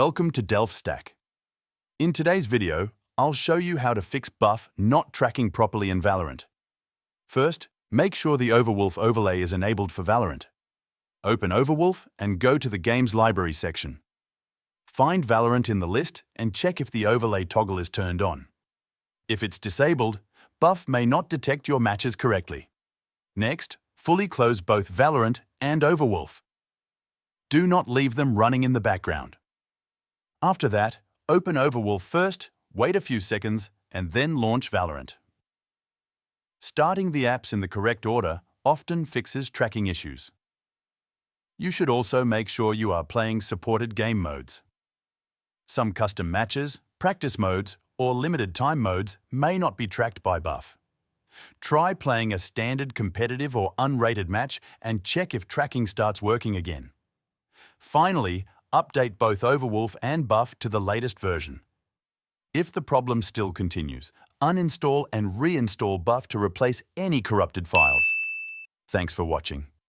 Welcome to DelftStack. In today's video, I'll show you how to fix buff not tracking properly in Valorant. First, make sure the Overwolf overlay is enabled for Valorant. Open Overwolf and go to the Games Library section. Find Valorant in the list and check if the overlay toggle is turned on. If it's disabled, buff may not detect your matches correctly. Next, fully close both Valorant and Overwolf. Do not leave them running in the background. After that, open Overwolf first, wait a few seconds, and then launch Valorant. Starting the apps in the correct order often fixes tracking issues. You should also make sure you are playing supported game modes. Some custom matches, practice modes, or limited time modes may not be tracked by buff. Try playing a standard competitive or unrated match and check if tracking starts working again. Finally, update both Overwolf and buff to the latest version. If the problem still continues, uninstall and reinstall buff to replace any corrupted files. Thanks for watching.